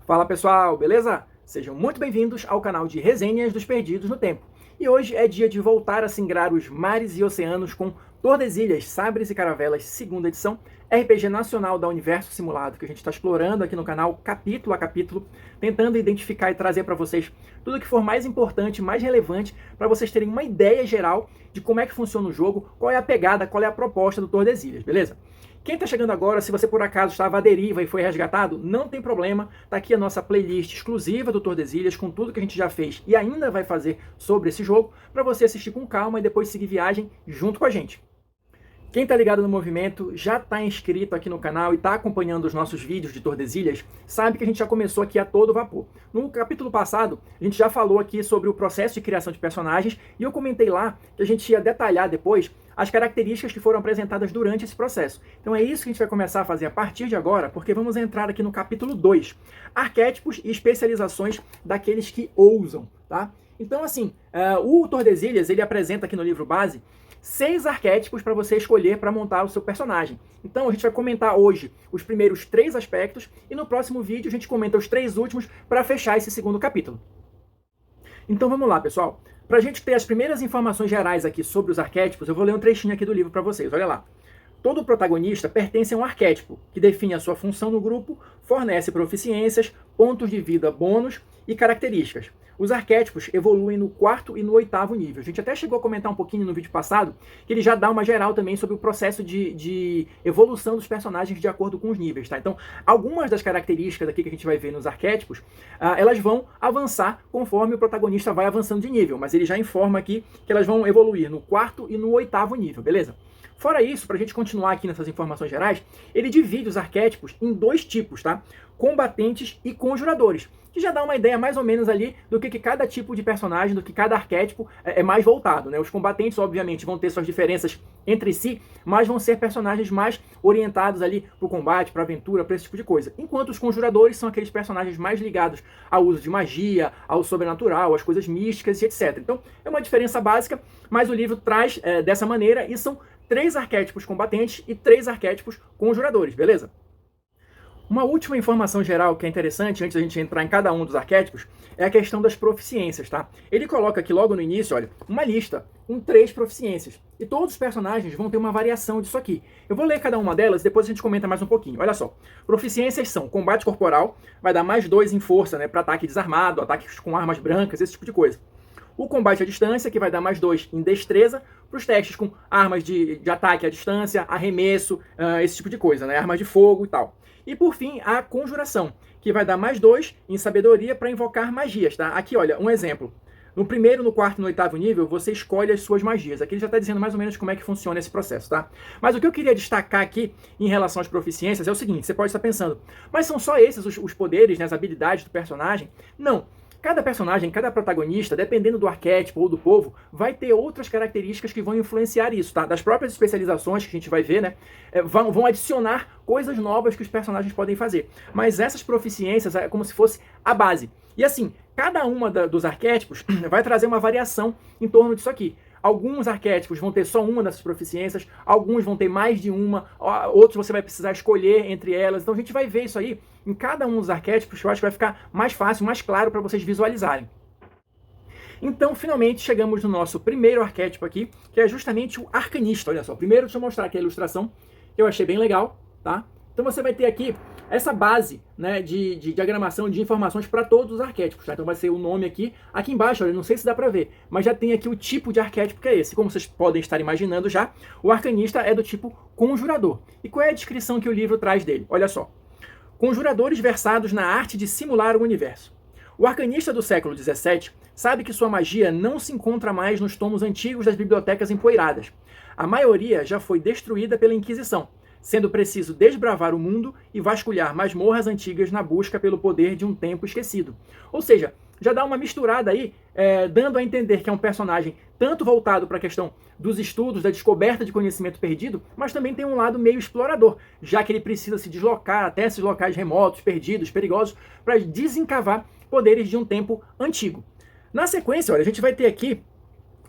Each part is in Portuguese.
Fala pessoal, beleza? Sejam muito bem-vindos ao canal de Resenhas dos Perdidos no Tempo. E hoje é dia de voltar a singrar os mares e oceanos com Tordesilhas, Sabres e Caravelas, segunda edição, RPG nacional da Universo Simulado, que a gente está explorando aqui no canal, capítulo a capítulo, tentando identificar e trazer para vocês tudo o que for mais importante, mais relevante, para vocês terem uma ideia geral de como é que funciona o jogo, qual é a pegada, qual é a proposta do Tordesilhas, beleza? Quem está chegando agora, se você por acaso estava à deriva e foi resgatado, não tem problema, está aqui a nossa playlist exclusiva do Tordesilhas com tudo que a gente já fez e ainda vai fazer sobre esse jogo, para você assistir com calma e depois seguir viagem junto com a gente. Quem está ligado no movimento, já está inscrito aqui no canal e está acompanhando os nossos vídeos de Tordesilhas, sabe que a gente já começou aqui a todo vapor. No capítulo passado, a gente já falou aqui sobre o processo de criação de personagens e eu comentei lá que a gente ia detalhar depois as características que foram apresentadas durante esse processo. Então é isso que a gente vai começar a fazer a partir de agora, porque vamos entrar aqui no capítulo 2, arquétipos e especializações daqueles que ousam, tá? Então assim, o Tordesilhas, ele apresenta aqui no livro base 6 arquétipos para você escolher para montar o seu personagem. Então a gente vai comentar hoje os primeiros 3 aspectos e no próximo vídeo a gente comenta os 3 últimos para fechar esse segundo capítulo. Então vamos lá, pessoal. Para a gente ter as primeiras informações gerais aqui sobre os arquétipos, eu vou ler um trechinho aqui do livro para vocês. Olha lá. Todo protagonista pertence a um arquétipo, que define a sua função no grupo, fornece proficiências, pontos de vida bônus e características. Os arquétipos evoluem no 4º e no 8º nível. A gente até chegou a comentar um pouquinho no vídeo passado, que ele já dá uma geral também sobre o processo de evolução dos personagens de acordo com os níveis, tá? Então, algumas das características aqui que a gente vai ver nos arquétipos, elas vão avançar conforme o protagonista vai avançando de nível, mas ele já informa aqui que elas vão evoluir no 4º e no 8º nível, beleza? Fora isso, para a gente continuar aqui nessas informações gerais, ele divide os arquétipos em 2 tipos, tá? Combatentes e conjuradores, que já dá uma ideia mais ou menos ali do que cada tipo de personagem, do que cada arquétipo é mais voltado, né? Os combatentes, obviamente, vão ter suas diferenças entre si, mas vão ser personagens mais orientados ali para o combate, para a aventura, para esse tipo de coisa. Enquanto os conjuradores são aqueles personagens mais ligados ao uso de magia, ao sobrenatural, às coisas místicas e etc. Então, é uma diferença básica, mas o livro traz dessa maneira e são 3 arquétipos combatentes e 3 arquétipos conjuradores, beleza? Uma última informação geral que é interessante, antes da gente entrar em cada um dos arquétipos, é a questão das proficiências, tá? Ele coloca aqui logo no início, olha, uma lista com 3 proficiências. E todos os personagens vão ter uma variação disso aqui. Eu vou ler cada uma delas e depois a gente comenta mais um pouquinho. Olha só, proficiências são combate corporal, vai dar mais 2 em força, né, para ataque desarmado, ataques com armas brancas, esse tipo de coisa. O combate à distância, que vai dar mais 2 em destreza, para os testes com armas de ataque à distância, arremesso, esse tipo de coisa, né? Armas de fogo e tal. E por fim, a conjuração, que vai dar mais 2 em sabedoria para invocar magias, tá? Aqui, olha, um exemplo. No 1º, no 4º e no 8º nível, você escolhe as suas magias. Aqui ele já está dizendo mais ou menos como é que funciona esse processo, tá? Mas o que eu queria destacar aqui em relação às proficiências é o seguinte, você pode estar pensando, mas são só esses os poderes, né, as habilidades do personagem? Não. Cada personagem, cada protagonista, dependendo do arquétipo ou do povo, vai ter outras características que vão influenciar isso, tá? Das próprias especializações que a gente vai ver, né? Vão adicionar coisas novas que os personagens podem fazer. Mas essas proficiências é como se fosse a base. E assim, cada uma dos arquétipos vai trazer uma variação em torno disso aqui. Alguns arquétipos vão ter só uma dessas proficiências, alguns vão ter mais de uma, outros você vai precisar escolher entre elas. Então a gente vai ver isso aí em cada um dos arquétipos, que eu acho que vai ficar mais fácil, mais claro para vocês visualizarem. Então, finalmente, chegamos no nosso primeiro arquétipo aqui, que é justamente o arcanista. Olha só, primeiro deixa eu mostrar aqui a ilustração, que eu achei bem legal, tá? Então você vai ter aqui essa base, né, de diagramação de informações para todos os arquétipos, tá? Então vai ser o nome aqui. Aqui embaixo, olha, não sei se dá para ver, mas já tem aqui o tipo de arquétipo que é esse. Como vocês podem estar imaginando já, o arcanista é do tipo conjurador. E qual é a descrição que o livro traz dele? Olha só. Conjuradores versados na arte de simular o universo. O arcanista do século XVII sabe que sua magia não se encontra mais nos tomos antigos das bibliotecas empoeiradas. A maioria já foi destruída pela Inquisição, sendo preciso desbravar o mundo e vasculhar masmorras antigas na busca pelo poder de um tempo esquecido. Ou seja, já dá uma misturada aí, dando a entender que é um personagem tanto voltado para a questão dos estudos, da descoberta de conhecimento perdido, mas também tem um lado meio explorador, já que ele precisa se deslocar até esses locais remotos, perdidos, perigosos, para desencavar poderes de um tempo antigo. Na sequência, olha, a gente vai ter aqui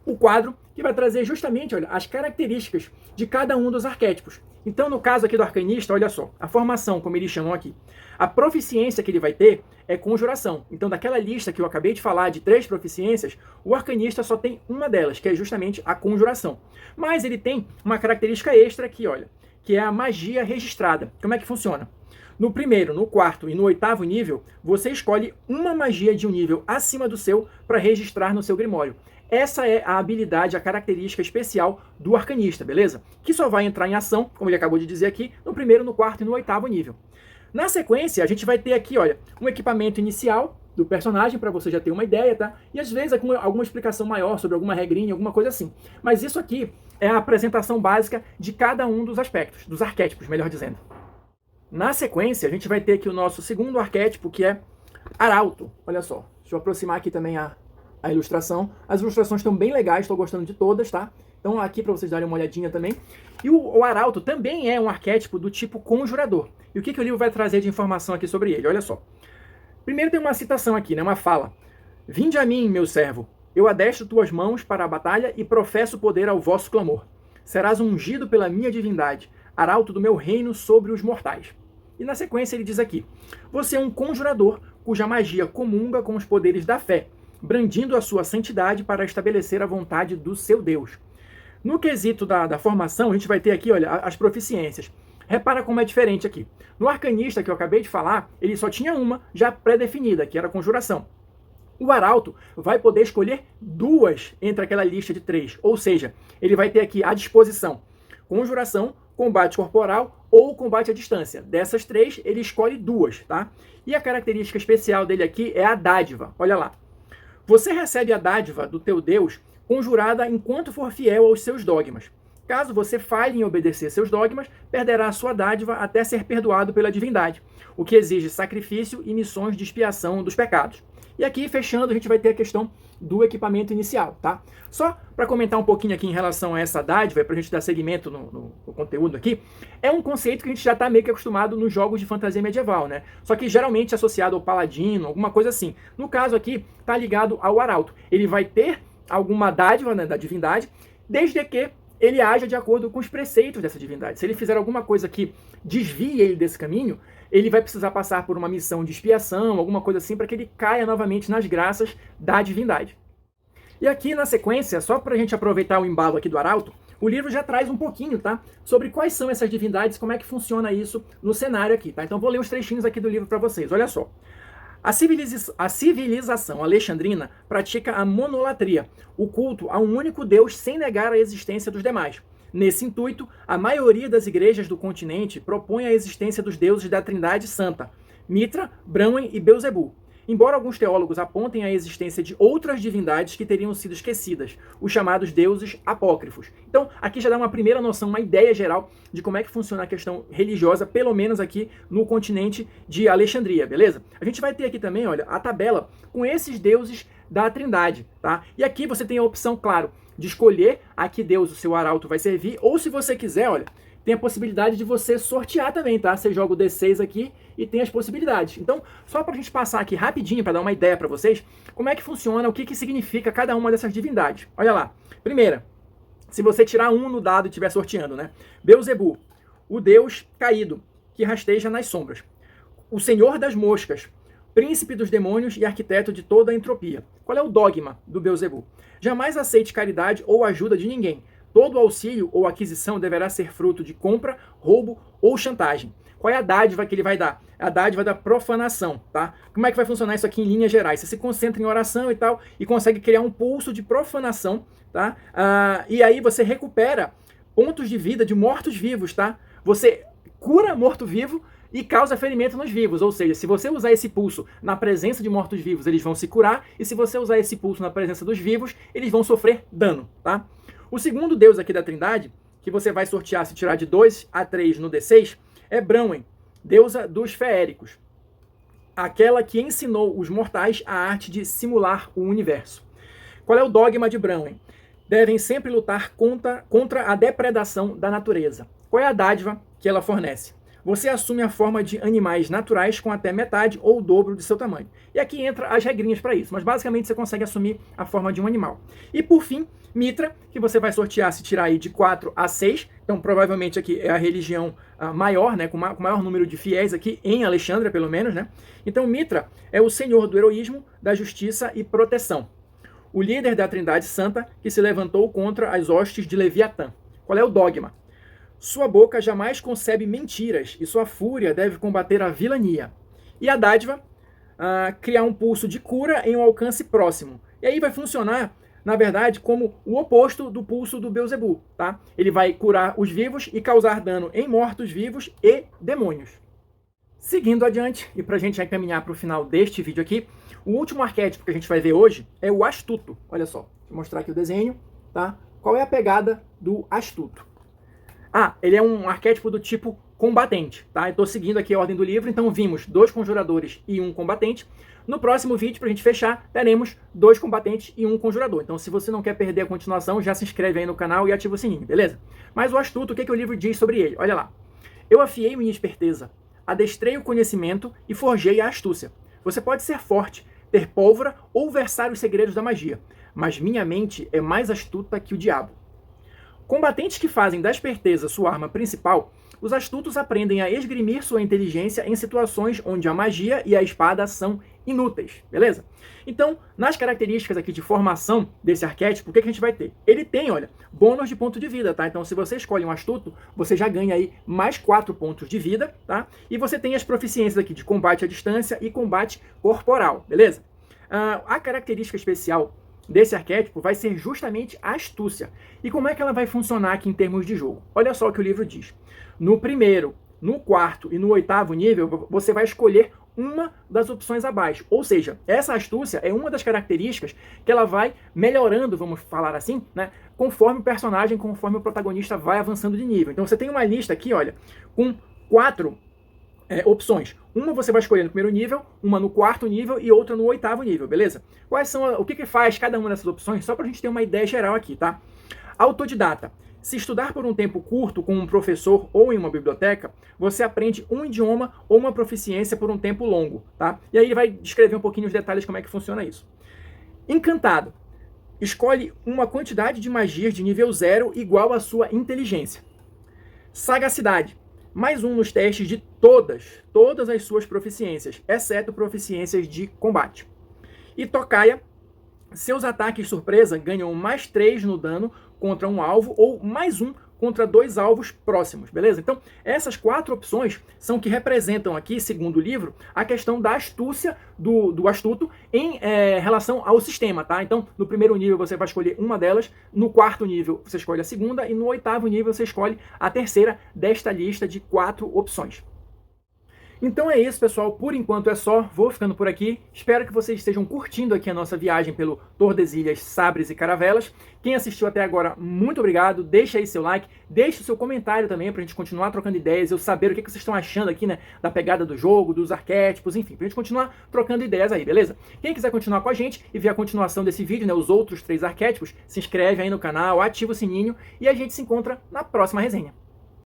o quadro que vai trazer justamente, olha, as características de cada um dos arquétipos. Então, no caso aqui do arcanista, olha só, a formação, como eles chamam aqui. A proficiência que ele vai ter é conjuração. Então, daquela lista que eu acabei de falar de 3 proficiências, o arcanista só tem uma delas, que é justamente a conjuração. Mas ele tem uma característica extra aqui, olha, que é a magia registrada. Como é que funciona? No primeiro, no quarto e no 8º nível, você escolhe uma magia de um nível acima do seu para registrar no seu grimório. Essa é a habilidade, a característica especial do arcanista, beleza? Que só vai entrar em ação, como ele acabou de dizer aqui, no primeiro, no quarto e no 8º nível. Na sequência, a gente vai ter aqui, olha, um equipamento inicial do personagem, para você já ter uma ideia, tá? E às vezes alguma explicação maior sobre alguma regrinha, alguma coisa assim. Mas isso aqui é a apresentação básica de cada um dos aspectos, dos arquétipos, melhor dizendo. Na sequência, a gente vai ter aqui o nosso segundo arquétipo, que é Arauto. Olha só, deixa eu aproximar aqui também a ilustração. As ilustrações estão bem legais, estou gostando de todas, tá? Então aqui para vocês darem uma olhadinha também. E o Arauto também é um arquétipo do tipo conjurador. E o que o livro vai trazer de informação aqui sobre ele? Olha só. Primeiro tem uma citação aqui, né? Uma fala. Vinde a mim, meu servo. Eu adestro tuas mãos para a batalha e professo poder ao vosso clamor. Serás ungido pela minha divindade, arauto do meu reino sobre os mortais. E na sequência ele diz aqui. Você é um conjurador cuja magia comunga com os poderes da fé, brandindo a sua santidade para estabelecer a vontade do seu Deus. No quesito da formação, a gente vai ter aqui, olha, as proficiências. Repara como é diferente aqui. No arcanista que eu acabei de falar, ele só tinha uma já pré-definida, que era a conjuração. O arauto vai poder escolher 2 entre aquela lista de 3. Ou seja, ele vai ter aqui à disposição conjuração, combate corporal ou combate à distância. Dessas 3, ele escolhe 2, tá? E a característica especial dele aqui é a dádiva. Olha lá. Você recebe a dádiva do teu Deus conjurada enquanto for fiel aos seus dogmas. Caso você falhe em obedecer seus dogmas, perderá a sua dádiva até ser perdoado pela divindade, o que exige sacrifício e missões de expiação dos pecados. E aqui, fechando, a gente vai ter a questão do equipamento inicial, tá? Só para comentar um pouquinho aqui em relação a essa dádiva, para a gente dar seguimento no conteúdo aqui, é um conceito que a gente já está meio que acostumado nos jogos de fantasia medieval, né? Só que geralmente associado ao paladino, alguma coisa assim. No caso aqui, está ligado ao arauto. Ele vai ter alguma dádiva, né, da divindade, desde que ele haja de acordo com os preceitos dessa divindade. Se ele fizer alguma coisa que desvie ele desse caminho, ele vai precisar passar por uma missão de expiação, alguma coisa assim, para que ele caia novamente nas graças da divindade. E aqui na sequência, só para a gente aproveitar o embalo aqui do arauto, o livro já traz um pouquinho, tá? Sobre quais são essas divindades, como é que funciona isso no cenário aqui, tá? Então vou ler os trechinhos aqui do livro para vocês, olha só. A civilização alexandrina pratica a monolatria, o culto a um único Deus sem negar a existência dos demais. Nesse intuito, a maioria das igrejas do continente propõe a existência dos deuses da Trindade Santa, Mitra, Brahman e Beelzebul. Embora alguns teólogos apontem a existência de outras divindades que teriam sido esquecidas, os chamados deuses apócrifos. Então, aqui já dá uma primeira noção, uma ideia geral de como é que funciona a questão religiosa, pelo menos aqui no continente de Alexandria, beleza? A gente vai ter aqui também, olha, a tabela com esses deuses da Trindade, tá? E aqui você tem a opção, claro, de escolher a que deus o seu arauto vai servir, ou se você quiser, olha, tem a possibilidade de você sortear também, tá? Você joga o D6 aqui e tem as possibilidades. Então, só para a gente passar aqui rapidinho, para dar uma ideia para vocês, como é que funciona, o que significa cada uma dessas divindades. Olha lá. Primeira, se você tirar um no dado e estiver sorteando, né? Beelzebul, o deus caído, que rasteja nas sombras. O senhor das moscas, príncipe dos demônios e arquiteto de toda a entropia. Qual é o dogma do Beelzebul? Jamais aceite caridade ou ajuda de ninguém. Todo auxílio ou aquisição deverá ser fruto de compra, roubo ou chantagem. Qual é a dádiva que ele vai dar? A dádiva da profanação, tá? Como é que vai funcionar isso aqui em linhas gerais? Você se concentra em oração e tal, e consegue criar um pulso de profanação, tá? E aí você recupera pontos de vida de mortos-vivos, tá? Você cura morto-vivo e causa ferimento nos vivos. Ou seja, se você usar esse pulso na presença de mortos-vivos, eles vão se curar, e se você usar esse pulso na presença dos vivos, eles vão sofrer dano, tá? O segundo deus aqui da Trindade, que você vai sortear se tirar de 2 a 3 no D6, é Brahman, deusa dos feéricos. Aquela que ensinou os mortais a arte de simular o universo. Qual é o dogma de Brahman? Devem sempre lutar contra a depredação da natureza. Qual é a dádiva que ela fornece? você assume a forma de animais naturais com até metade ou o dobro de seu tamanho. E aqui entra as regrinhas para isso, mas basicamente você consegue assumir a forma de um animal. E por fim, Mitra, que você vai sortear se tirar aí de 4 a 6, então provavelmente aqui é a religião maior, né, com maior número de fiéis aqui, em Alexandria pelo menos, né? Então Mitra é o senhor do heroísmo, da justiça e proteção. O líder da Trindade Santa que se levantou contra as hostes de Leviatã. Qual é o dogma? Sua boca jamais concebe mentiras e sua fúria deve combater a vilania. E a dádiva, criar um pulso de cura em um alcance próximo. E aí vai funcionar, na verdade, como o oposto do pulso do Beelzebub, tá? Ele vai curar os vivos e causar dano em mortos-vivos e demônios. Seguindo adiante, e para a gente já caminhar para o final deste vídeo aqui, o último arquétipo que a gente vai ver hoje é o astuto. Olha só, vou mostrar aqui o desenho, tá? Qual é a pegada do astuto? Ele é um arquétipo do tipo combatente, tá? Eu estou seguindo aqui a ordem do livro, então vimos 2 conjuradores e 1 combatente. No próximo vídeo, para a gente fechar, teremos 2 combatentes e 1 conjurador. Então, se você não quer perder a continuação, já se inscreve aí no canal e ativa o sininho, beleza? Mas o astuto, o que o livro diz sobre ele? Olha lá. Eu afiei minha esperteza, adestrei o conhecimento e forjei a astúcia. Você pode ser forte, ter pólvora ou versar os segredos da magia, mas minha mente é mais astuta que o diabo. Combatentes que fazem da esperteza sua arma principal, os astutos aprendem a esgrimir sua inteligência em situações onde a magia e a espada são inúteis, beleza? Então, nas características aqui de formação desse arquétipo, o que a gente vai ter? Ele tem, olha, bônus de ponto de vida, tá? Então, se você escolhe um astuto, você já ganha aí mais 4 pontos de vida, tá? E você tem as proficiências aqui de combate à distância e combate corporal, beleza? A característica especial desse arquétipo vai ser justamente a astúcia. E como é que ela vai funcionar aqui em termos de jogo? Olha só o que o livro diz. No primeiro, no quarto e no 8º nível, você vai escolher uma das opções abaixo. Ou seja, essa astúcia é uma das características que ela vai melhorando, vamos falar assim, né, conforme o personagem, conforme o protagonista vai avançando de nível. Então você tem uma lista aqui, olha, com 4 opções. Uma você vai escolher no primeiro nível, uma no 4º nível e outra no 8º nível, beleza? Quais são, o que faz cada uma dessas opções? Só para a gente ter uma ideia geral aqui, tá? Autodidata. Se estudar por um tempo curto com um professor ou em uma biblioteca, você aprende um idioma ou uma proficiência por um tempo longo, tá? E aí ele vai descrever um pouquinho os detalhes de como é que funciona isso. Encantado. Escolhe uma quantidade de magias de nível 0 igual à sua inteligência. Sagacidade. Mais 1 nos testes de todas as suas proficiências, exceto proficiências de combate. E Tocaia, seus ataques surpresa ganham mais 3 no dano contra um alvo ou mais 1 contra 2 alvos próximos, beleza? Então, essas 4 opções são que representam aqui, segundo o livro, a questão da astúcia do astuto em relação ao sistema, tá? Então, no primeiro nível você vai escolher uma delas, no 4º nível você escolhe a segunda e no 8º nível você escolhe a terceira desta lista de 4 opções. Então é isso, pessoal. Por enquanto é só. Vou ficando por aqui. Espero que vocês estejam curtindo aqui a nossa viagem pelo Tordesilhas, Sabres e Caravelas. Quem assistiu até agora, muito obrigado. Deixa aí seu like, deixa o seu comentário também pra gente continuar trocando ideias, eu saber o que vocês estão achando aqui, né, da pegada do jogo, dos arquétipos, enfim, pra gente continuar trocando ideias aí, beleza? Quem quiser continuar com a gente e ver a continuação desse vídeo, né, os outros 3 arquétipos, se inscreve aí no canal, ativa o sininho e a gente se encontra na próxima resenha.